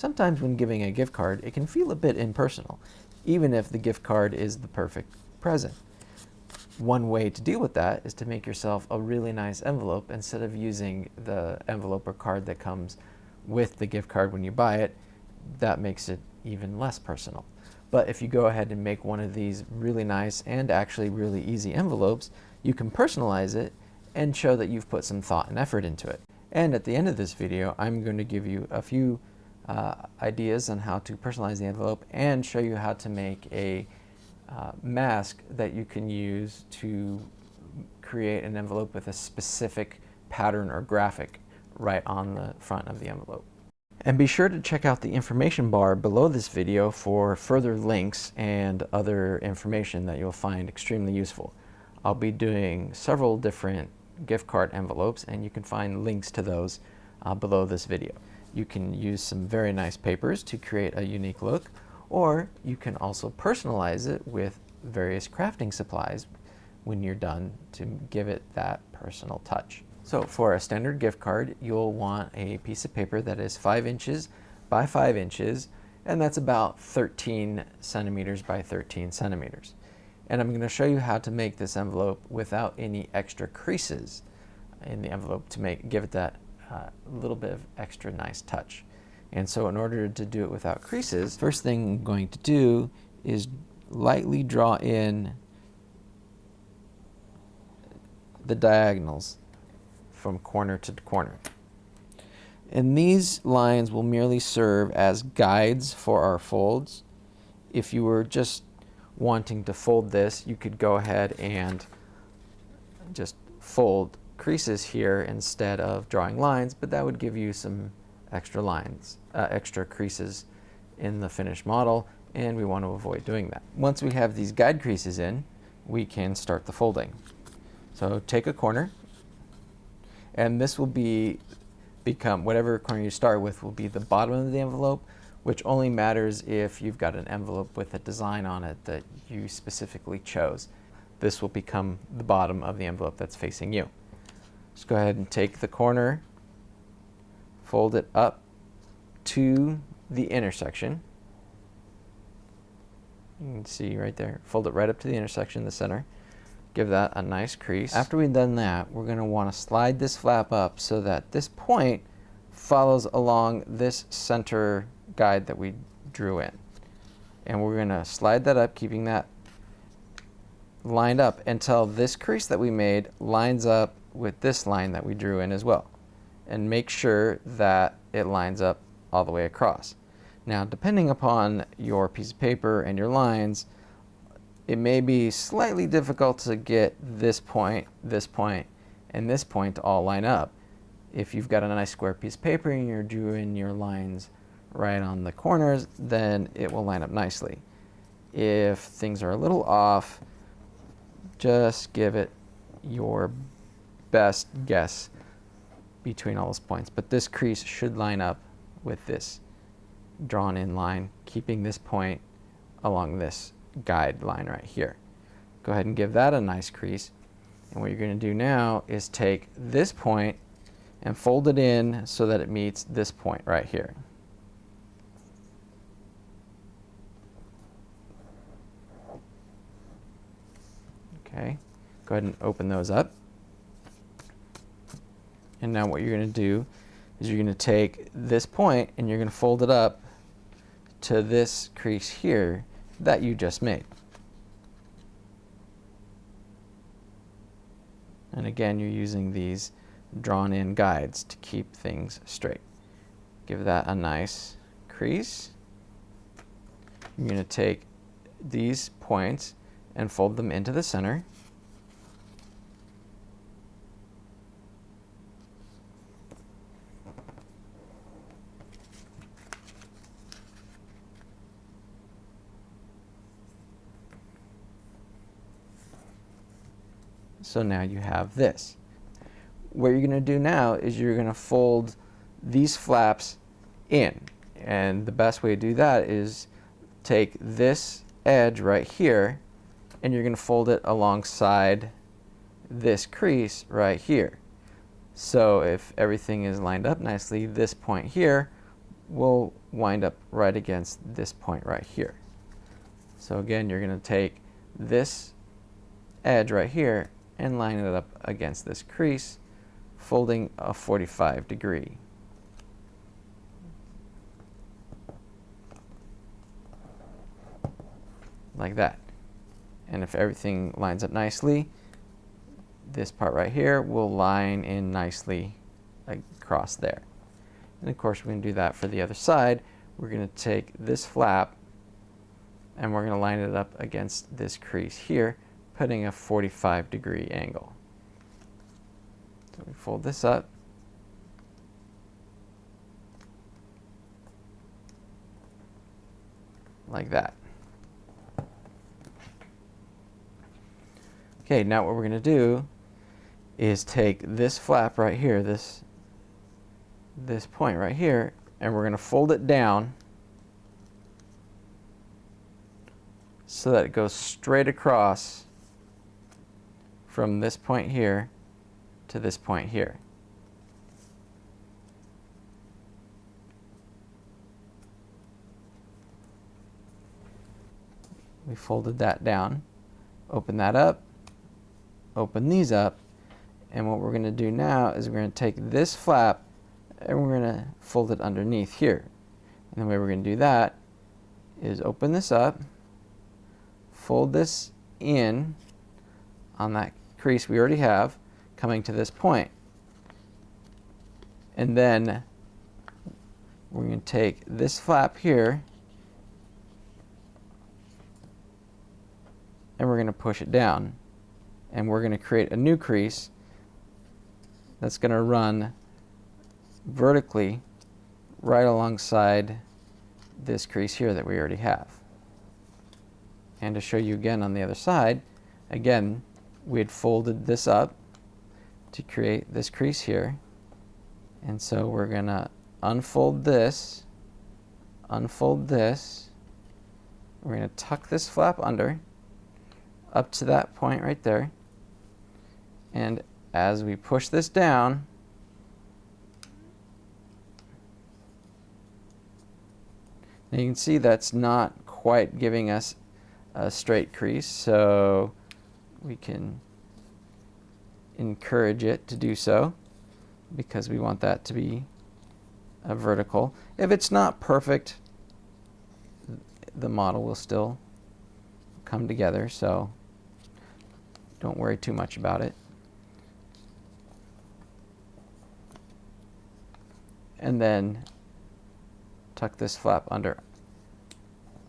Sometimes when giving a gift card, it can feel a bit impersonal, even if the gift card is the perfect present. One way to deal with that is to make yourself a really nice envelope instead of using the envelope or card that comes with the gift card when you buy it. That makes it even less personal. But if you go ahead and make one of these really nice and actually really easy envelopes, you can personalize it and show that you've put some thought and effort into it. And at the end of this video, I'm going to give you a few ideas on how to personalize the envelope and show you how to make a mask that you can use to create an envelope with a specific pattern or graphic right on the front of the envelope. And be sure to check out the information bar below this video for further links and other information that you'll find extremely useful. I'll be doing several different gift card envelopes, and you can find links to those below this video. You can use some very nice papers to create a unique look, or you can also personalize it with various crafting supplies when you're done to give it that personal touch. So for a standard gift card, you'll want a piece of paper that is 5 inches by 5 inches, and that's about 13 centimeters by 13 centimeters. And I'm going to show you how to make this envelope without any extra creases in the envelope to give it that little bit of extra nice touch. And so in order to do it without creases, first thing I'm going to do is lightly draw in the diagonals from corner to corner. And these lines will merely serve as guides for our folds. If you were just wanting to fold this, you could go ahead and just fold creases here instead of drawing lines, but that would give you some extra lines, extra creases in the finished model, and we want to avoid doing that. Once we have these guide creases in, we can start the folding. So take a corner, and this will become whatever corner you start with will be the bottom of the envelope, which only matters if you've got an envelope with a design on it that you specifically chose. This will become the bottom of the envelope that's facing you. Just go ahead and take the corner, fold it up to the intersection. You can see right there, fold it right up to the intersection, the center. Give that a nice crease. After we've done that, we're going to want to slide this flap up so that this point follows along this center guide that we drew in. And we're going to slide that up, keeping that lined up until this crease that we made lines up with this line that we drew in as well. And make sure that it lines up all the way across. Now, depending upon your piece of paper and your lines, it may be slightly difficult to get this point, and this point to all line up. If you've got a nice square piece of paper and you're drawing your lines right on the corners, then it will line up nicely. If things are a little off, just give it your best guess between all those points. But this crease should line up with this drawn in line, keeping this point along this guide line right here. Go ahead and give that a nice crease. And what you're going to do now is take this point and fold it in so that it meets this point right here. Okay, go ahead and open those up. And now what you're going to do is you're going to take this point and you're going to fold it up to this crease here that you just made. And again, you're using these drawn in guides to keep things straight. Give that a nice crease. You're going to take these points and fold them into the center. So now you have this. What you're going to do now is you're going to fold these flaps in. And the best way to do that is take this edge right here and you're going to fold it alongside this crease right here. So if everything is lined up nicely, this point here will wind up right against this point right here. So again, you're going to take this edge right here and line it up against this crease, folding a 45 degree. Like that. And if everything lines up nicely, this part right here will line in nicely across there. And of course, we're going to do that for the other side. We're going to take this flap and we're going to line it up against this crease here, putting a 45 degree angle. So we fold this up. Like that. Okay, now what we're going to do is take this flap right here, this point right here, and we're going to fold it down so that it goes straight across from this point here to this point here. We folded that down, open that up, open these up, and what we're going to do now is we're going to take this flap and we're going to fold it underneath here. And the way we're going to do that is open this up, fold this in on that crease we already have coming to this point. And then we're going to take this flap here and we're going to push it down. And we're going to create a new crease that's going to run vertically right alongside this crease here that we already have. And to show you again on the other side, again, we had folded this up to create this crease here. And so we're going to unfold this, we're going to tuck this flap under up to that point right there. And as we push this down, now you can see that's not quite giving us a straight crease, so we can encourage it to do so because we want that to be a vertical. If it's not perfect, the model will still come together, so don't worry too much about it. And then tuck this flap under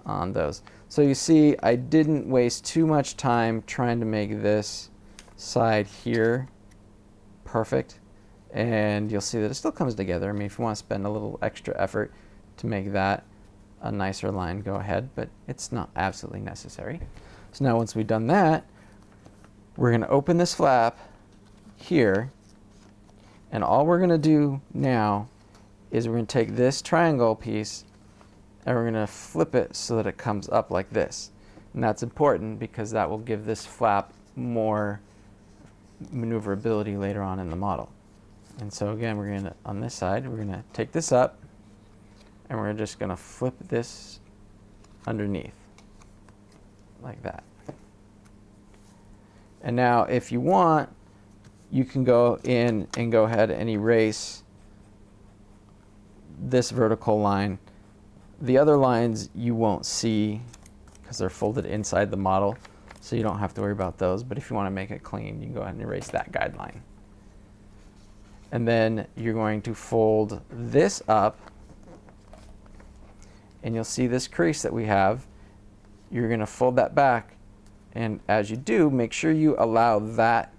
on those. So you see, I didn't waste too much time trying to make this side here perfect, and you'll see that it still comes together. I mean, if you want to spend a little extra effort to make that a nicer line, go ahead, but it's not absolutely necessary. So now once we've done that, we're going to open this flap here, and all we're going to do now is we're going to take this triangle piece and we're going to flip it so that it comes up like this. And that's important because that will give this flap more maneuverability later on in the model. And so again, we're going to, on this side, we're going to take this up and we're just going to flip this underneath like that. And now if you want, you can go in and go ahead and erase this vertical line. The other lines you won't see because they're folded inside the model, so you don't have to worry about those. But if you want to make it clean, you can go ahead and erase that guideline. And then you're going to fold this up, and you'll see this crease that we have. You're going to fold that back, and as you do, make sure you allow that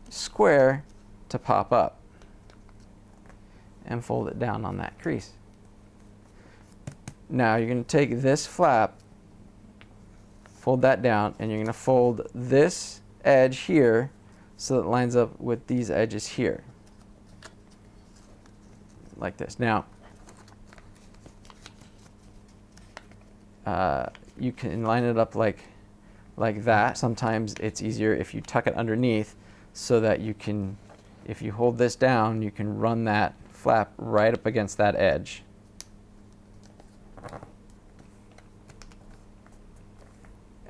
square to pop up and fold it down on that crease. Now you're going to take this flap, fold that down, and you're going to fold this edge here so that it lines up with these edges here, like this. Now, you can line it up like that. Sometimes it's easier if you tuck it underneath so that you can, if you hold this down, you can run that flap right up against that edge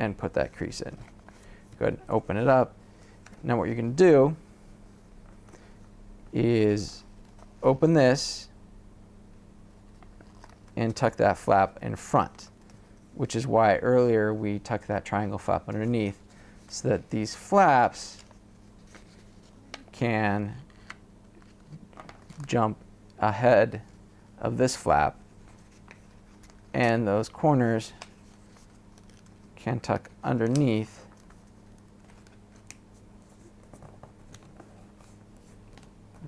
and put that crease in. Go ahead and open it up. Now what you're going to do is open this and tuck that flap in front, which is why earlier we tucked that triangle flap underneath, so that these flaps can jump ahead of this flap, and those corners can tuck underneath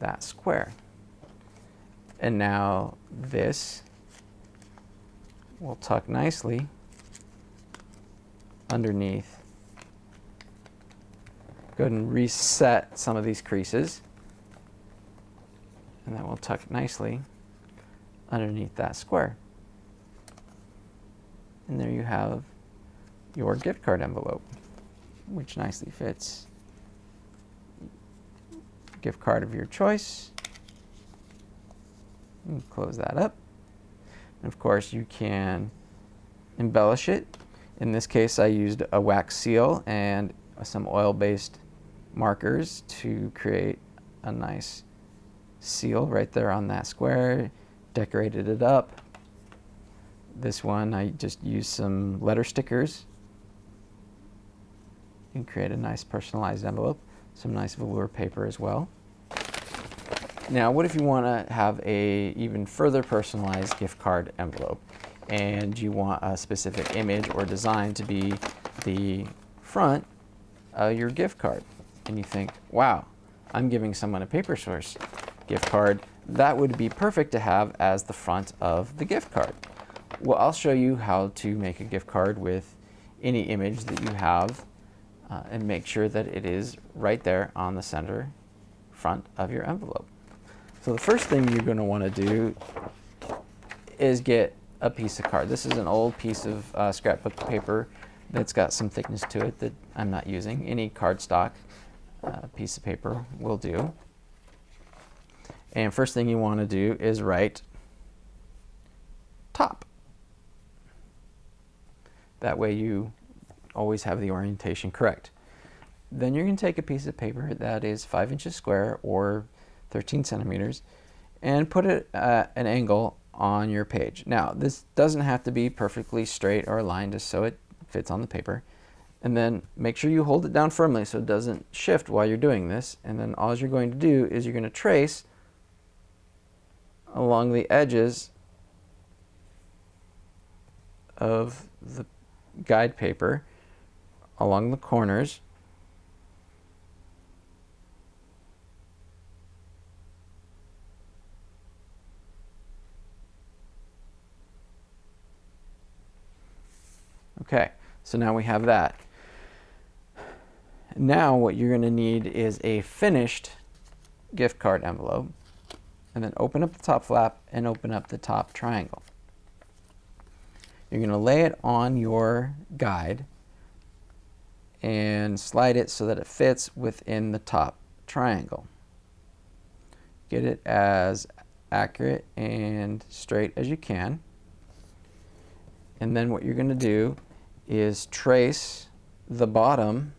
that square. And now this will tuck nicely underneath. Go ahead and reset some of these creases, and that will tuck nicely underneath that square. And there you have your gift card envelope, which nicely fits. Gift card of your choice. And close that up. And of course, you can embellish it. In this case, I used a wax seal and some oil-based markers to create a nice seal right there on that square. Decorated it up. This one, I just used some letter stickers and create a nice personalized envelope. Some nice velour paper as well. Now, what if you want to have a even further personalized gift card envelope, and you want a specific image or design to be the front of your gift card, and you think, wow, I'm giving someone a Paper Source gift card, that would be perfect to have as the front of the gift card. Well, I'll show you how to make a gift card with any image that you have, and make sure that it is right there on the center front of your envelope. So the first thing you're going to want to do is get a piece of card. This is an old piece of scrapbook paper that's got some thickness to it that I'm not using. Any cardstock piece of paper will do. And first thing you want to do is write top. That way you always have the orientation correct. Then you're going to take a piece of paper that is 5 inches square or 13 centimeters and put it at an angle on your page. Now, this doesn't have to be perfectly straight or aligned, just so it fits on the paper. And then make sure you hold it down firmly so it doesn't shift while you're doing this. And then all you're going to do is you're going to trace along the edges of the guide paper, along the corners, okay, so now we have that. Now what you're going to need is a finished gift card envelope, and then open up the top flap and open up the top triangle. You're going to lay it on your guide and slide it so that it fits within the top triangle. Get it as accurate and straight as you can. And then what you're going to do is trace the bottom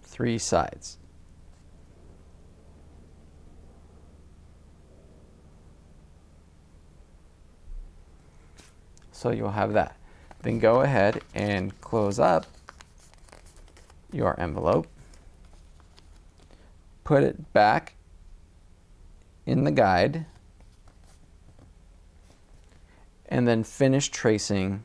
three sides. So you'll have that. Then go ahead and close up your envelope. Put it back in the guide. And then finish tracing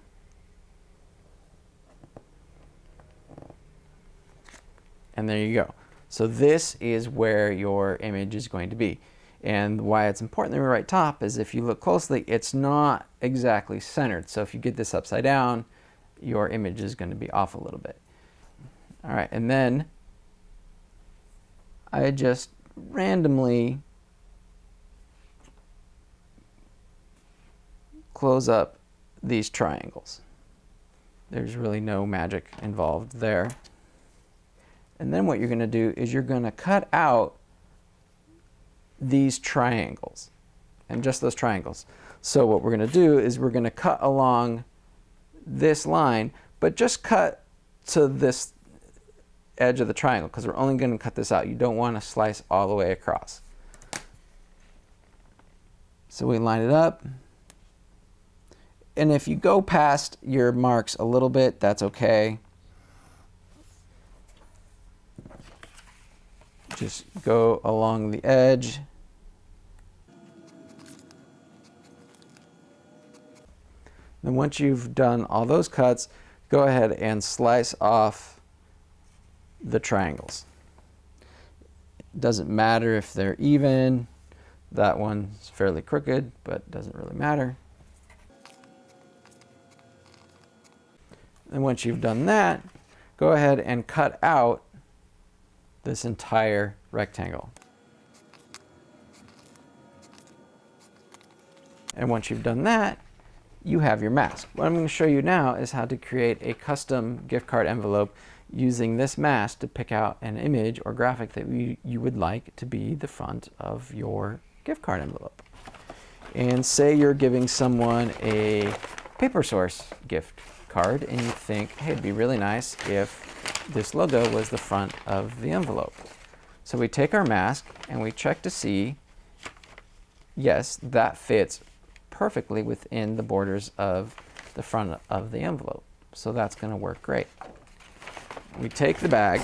and there you go. So this is where your image is going to be. And why it's important that we write top is if you look closely, it's not exactly centered. So if you get this upside down, your image is going to be off a little bit. All right, and then I just randomly close up these triangles. There's really no magic involved there. And then what you're going to do is you're going to cut out these triangles, and just those triangles. So what we're going to do is we're going to cut along this line, but just cut to this edge of the triangle, because we're only going to cut this out. You don't want to slice all the way across. So we line it up. And if you go past your marks a little bit, that's okay. Just go along the edge. Then once you've done all those cuts, go ahead and slice off the triangles. It doesn't matter if they're even. That one's fairly crooked, but doesn't really matter. And once you've done that, go ahead and cut out this entire rectangle. And once you've done that, you have your mask. What I'm going to show you now is how to create a custom gift card envelope using this mask to pick out an image or graphic that you would like to be the front of your gift card envelope. And say you're giving someone a paper source gift card and you think, hey, it'd be really nice if this logo was the front of the envelope. So we take our mask and we check to see, yes, that fits perfectly within the borders of the front of the envelope. So that's going to work great. We take the bag,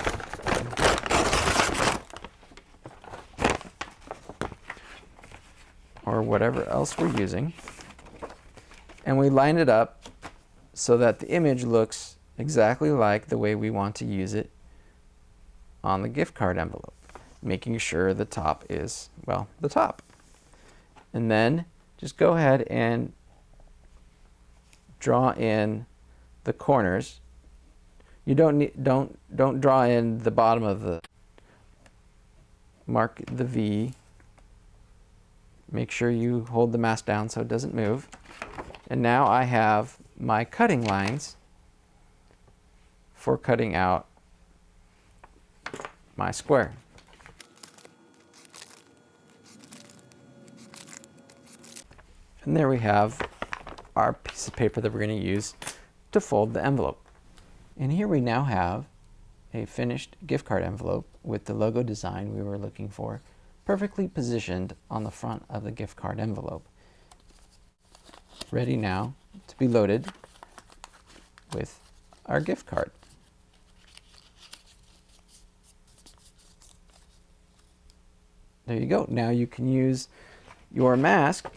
or whatever else we're using, and we line it up so that the image looks exactly like the way we want to use it on the gift card envelope, making sure the top is, well, the top. And then just go ahead and draw in the corners. You don't draw in the bottom of the, mark the V. Make sure you hold the mask down so it doesn't move. And now I have my cutting lines for cutting out my square. And there we have our piece of paper that we're going to use to fold the envelope. And here we now have a finished gift card envelope with the logo design we were looking for, perfectly positioned on the front of the gift card envelope. Ready now to be loaded with our gift card. There you go. Now you can use your mask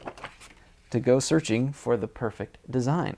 to go searching for the perfect design.